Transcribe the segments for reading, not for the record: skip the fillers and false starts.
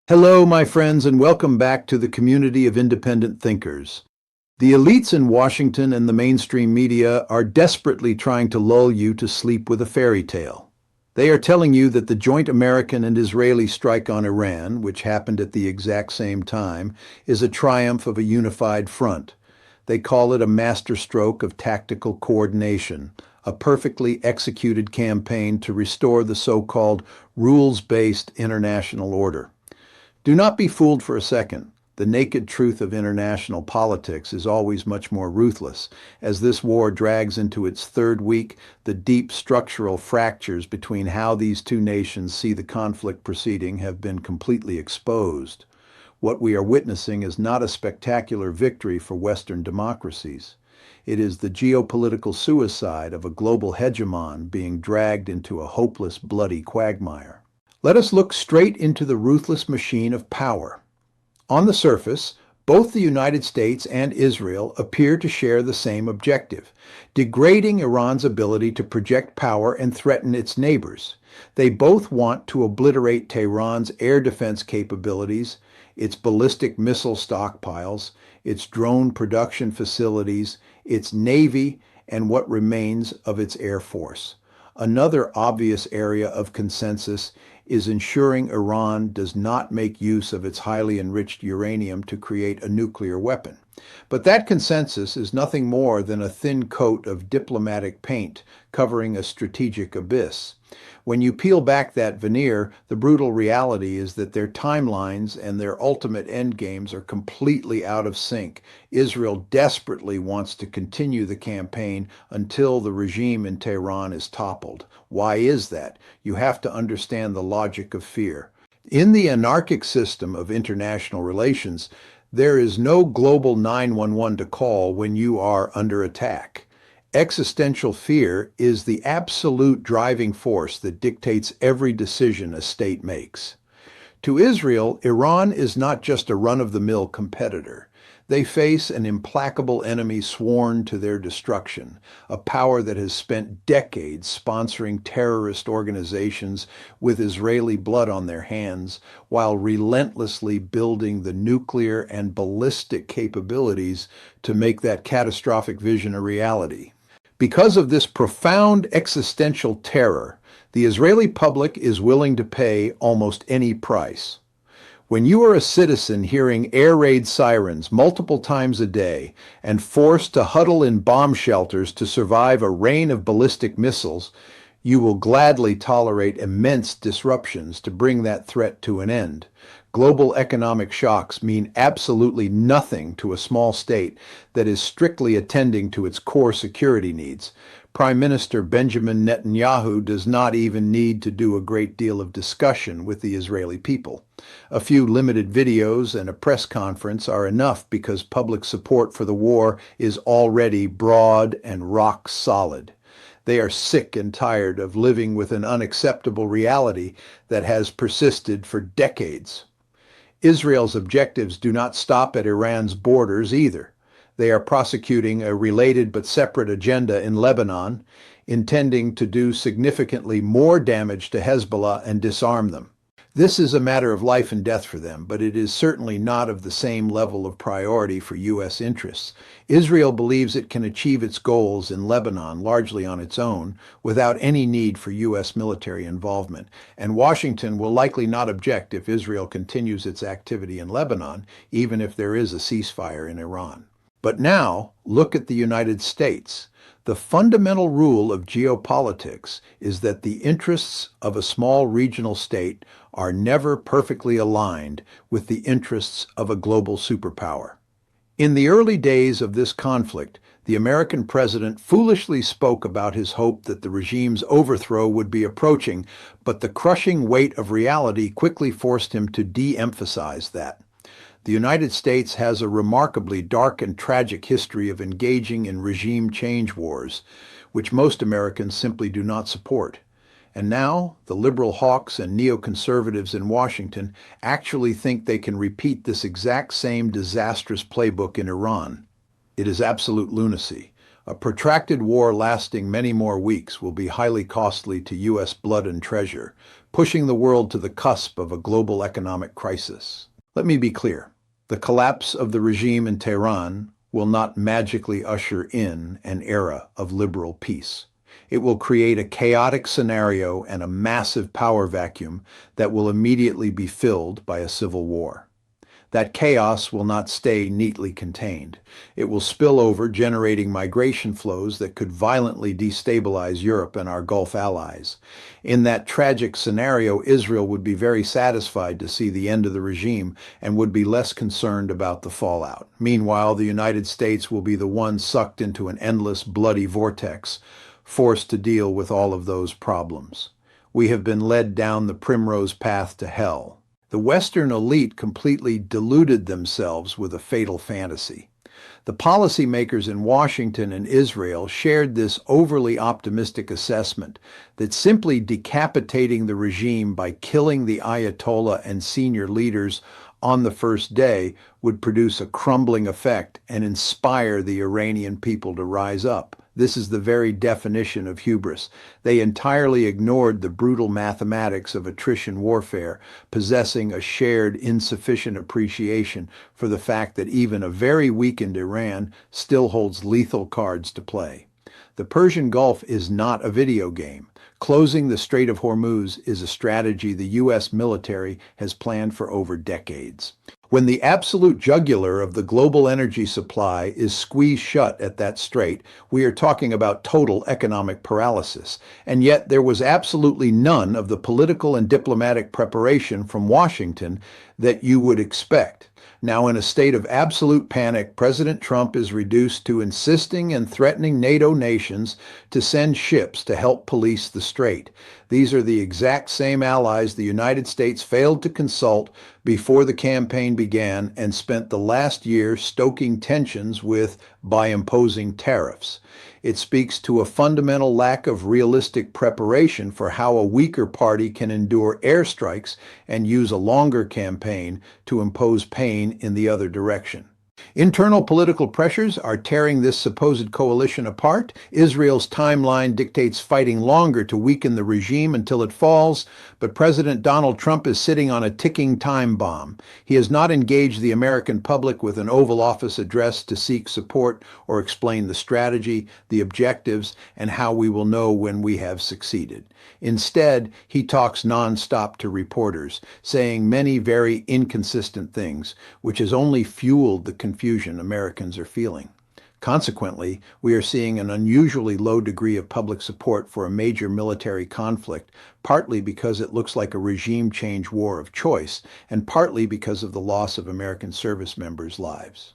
Hello, my friends, and welcome back to the community of independent thinkers. The elites in Washington and the mainstream media are desperately trying to lull you to sleep with a fairy tale. They are telling you that the joint American and Israeli strike on Iran, which happened at the exact same time, is a triumph of a unified front. They call it a masterstroke of tactical coordination, a perfectly executed campaign to restore the so-called rules-based international order. Do not be fooled for a second. The naked truth of international politics is always much more ruthless. As this war drags into its third week, the deep structural fractures between how these two nations see the conflict proceeding have been completely exposed. What we are witnessing is not a spectacular victory for Western democracies. It is the geopolitical suicide of a global hegemon being dragged into a hopeless, bloody quagmire. Let us look straight into the ruthless machine of power. On the surface, both the United States and Israel appear to share the same objective, degrading Iran's ability to project power and threaten its neighbors. They both want to obliterate Tehran's air defense capabilities, its ballistic missile stockpiles, its drone production facilities, its navy, and what remains of its air force. Another obvious area of consensus is ensuring Iran does not make use of its highly enriched uranium to create a nuclear weapon. But that consensus is nothing more than a thin coat of diplomatic paint covering a strategic abyss. When you peel back that veneer, the brutal reality is that their timelines and their ultimate endgames are completely out of sync. Israel desperately wants to continue the campaign until the regime in Tehran is toppled. Why is that? You have to understand the logic of fear. In the anarchic system of international relations, there is no global 911 to call when you are under attack. Existential fear is the absolute driving force that dictates every decision a state makes. To Israel, Iran is not just a run-of-the-mill competitor. They face an implacable enemy sworn to their destruction, a power that has spent decades sponsoring terrorist organizations with Israeli blood on their hands, while relentlessly building the nuclear and ballistic capabilities to make that catastrophic vision a reality. Because of this profound existential terror, the Israeli public is willing to pay almost any price. When you are a citizen hearing air raid sirens multiple times a day and forced to huddle in bomb shelters to survive a rain of ballistic missiles, you will gladly tolerate immense disruptions to bring that threat to an end. Global economic shocks mean absolutely nothing to a small state that is strictly attending to its core security needs. Prime Minister Benjamin Netanyahu does not even need to do a great deal of discussion with the Israeli people. A few limited videos and a press conference are enough because public support for the war is already broad and rock solid. They are sick and tired of living with an unacceptable reality that has persisted for decades. Israel's objectives do not stop at Iran's borders either. They are prosecuting a related but separate agenda in Lebanon, intending to do significantly more damage to Hezbollah and disarm them. This is a matter of life and death for them, but it is certainly not of the same level of priority for U.S. interests. Israel believes it can achieve its goals in Lebanon largely on its own, without any need for U.S. military involvement, and Washington will likely not object if Israel continues its activity in Lebanon, even if there is a ceasefire in Iran. But now, look at the United States. The fundamental rule of geopolitics is that the interests of a small regional state are never perfectly aligned with the interests of a global superpower. In the early days of this conflict, the American president foolishly spoke about his hope that the regime's overthrow would be approaching, but the crushing weight of reality quickly forced him to de-emphasize that. The United States has a remarkably dark and tragic history of engaging in regime change wars, which most Americans simply do not support. And now, the liberal hawks and neoconservatives in Washington actually think they can repeat this exact same disastrous playbook in Iran. It is absolute lunacy. A protracted war lasting many more weeks will be highly costly to U.S. blood and treasure, pushing the world to the cusp of a global economic crisis. Let me be clear. The collapse of the regime in Tehran will not magically usher in an era of liberal peace. It will create a chaotic scenario and a massive power vacuum that will immediately be filled by a civil war. That chaos will not stay neatly contained. It will spill over, generating migration flows that could violently destabilize Europe and our Gulf allies. In that tragic scenario, Israel would be very satisfied to see the end of the regime and would be less concerned about the fallout. Meanwhile, the United States will be the one sucked into an endless, bloody vortex, forced to deal with all of those problems. We have been led down the primrose path to hell. The Western elite completely deluded themselves with a fatal fantasy. The policymakers in Washington and Israel shared this overly optimistic assessment that simply decapitating the regime by killing the Ayatollah and senior leaders on the first day would produce a crumbling effect and inspire the Iranian people to rise up. This is the very definition of hubris. They entirely ignored the brutal mathematics of attrition warfare, possessing a shared insufficient appreciation for the fact that even a very weakened Iran still holds lethal cards to play. The Persian Gulf is not a video game. Closing the Strait of Hormuz is a strategy the U.S. military has planned for over decades. When the absolute jugular of the global energy supply is squeezed shut at that strait, we are talking about total economic paralysis. And yet there was absolutely none of the political and diplomatic preparation from Washington that you would expect. Now, in a state of absolute panic, President Trump is reduced to insisting and threatening NATO nations to send ships to help police the strait. These are the exact same allies the United States failed to consult before the campaign began and spent the last year stoking tensions with by imposing tariffs. It speaks to a fundamental lack of realistic preparation for how a weaker party can endure airstrikes and use a longer campaign to impose pain in the other direction. Internal political pressures are tearing this supposed coalition apart. Israel's timeline dictates fighting longer to weaken the regime until it falls, but President Donald Trump is sitting on a ticking time bomb. He has not engaged the American public with an Oval Office address to seek support or explain the strategy, the objectives, and how we will know when we have succeeded. Instead, he talks nonstop to reporters, saying many very inconsistent things, which has only fueled the confusion Americans are feeling. Consequently, we are seeing an unusually low degree of public support for a major military conflict, partly because it looks like a regime change war of choice, and partly because of the loss of American service members' lives.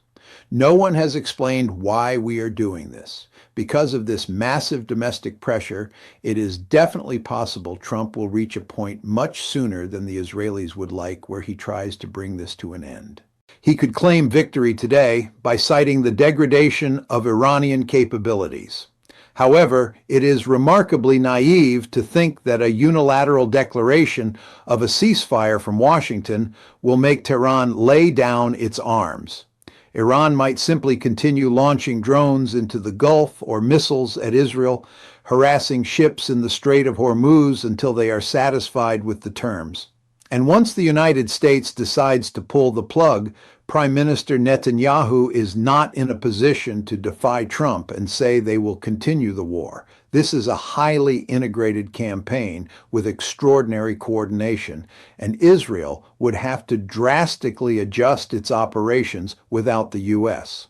No one has explained why we are doing this. Because of this massive domestic pressure, it is definitely possible Trump will reach a point much sooner than the Israelis would like where he tries to bring this to an end. He could claim victory today by citing the degradation of Iranian capabilities. However, it is remarkably naive to think that a unilateral declaration of a ceasefire from Washington will make Tehran lay down its arms. Iran might simply continue launching drones into the Gulf or missiles at Israel, harassing ships in the Strait of Hormuz until they are satisfied with the terms. And once the United States decides to pull the plug, Prime Minister Netanyahu is not in a position to defy Trump and say they will continue the war. This is a highly integrated campaign with extraordinary coordination, and Israel would have to drastically adjust its operations without the U.S.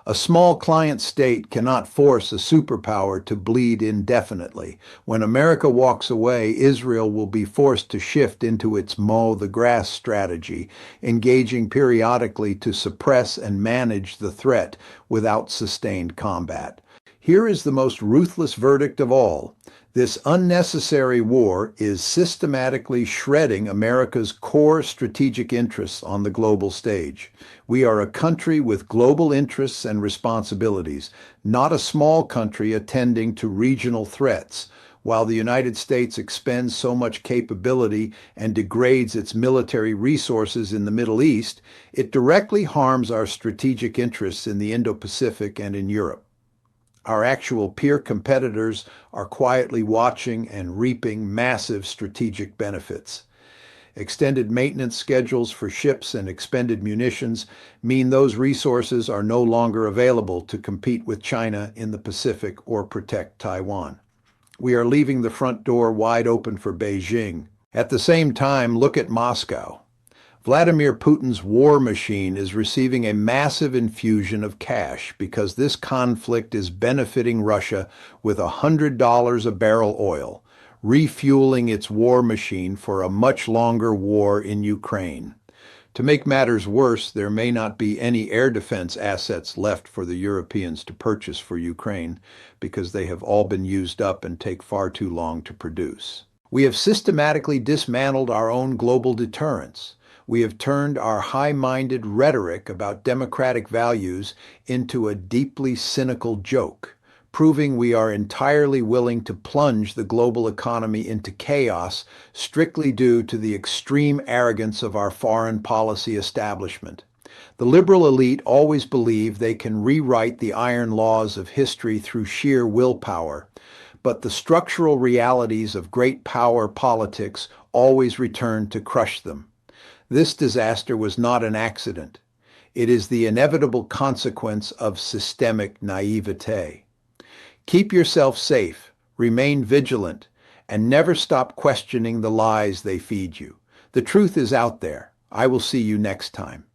A small client state cannot force a superpower to bleed indefinitely. When America walks away, Israel will be forced to shift into its mow the grass strategy, engaging periodically to suppress and manage the threat without sustained combat. Here is the most ruthless verdict of all. This unnecessary war is systematically shredding America's core strategic interests on the global stage. We are a country with global interests and responsibilities, not a small country attending to regional threats. While the United States expends so much capability and degrades its military resources in the Middle East, it directly harms our strategic interests in the Indo-Pacific and in Europe. Our actual peer competitors are quietly watching and reaping massive strategic benefits. Extended maintenance schedules for ships and expended munitions mean those resources are no longer available to compete with China in the Pacific or protect Taiwan. We are leaving the front door wide open for Beijing. At the same time, look at Moscow. Vladimir Putin's war machine is receiving a massive infusion of cash because this conflict is benefiting Russia with $100 a barrel oil, refueling its war machine for a much longer war in Ukraine. To make matters worse, there may not be any air defense assets left for the Europeans to purchase for Ukraine because they have all been used up and take far too long to produce. We have systematically dismantled our own global deterrence. We have turned our high-minded rhetoric about democratic values into a deeply cynical joke, proving we are entirely willing to plunge the global economy into chaos strictly due to the extreme arrogance of our foreign policy establishment. The liberal elite always believe they can rewrite the iron laws of history through sheer willpower, but the structural realities of great power politics always return to crush them. This disaster was not an accident. It is the inevitable consequence of systemic naivete. Keep yourself safe, remain vigilant, and never stop questioning the lies they feed you. The truth is out there. I will see you next time.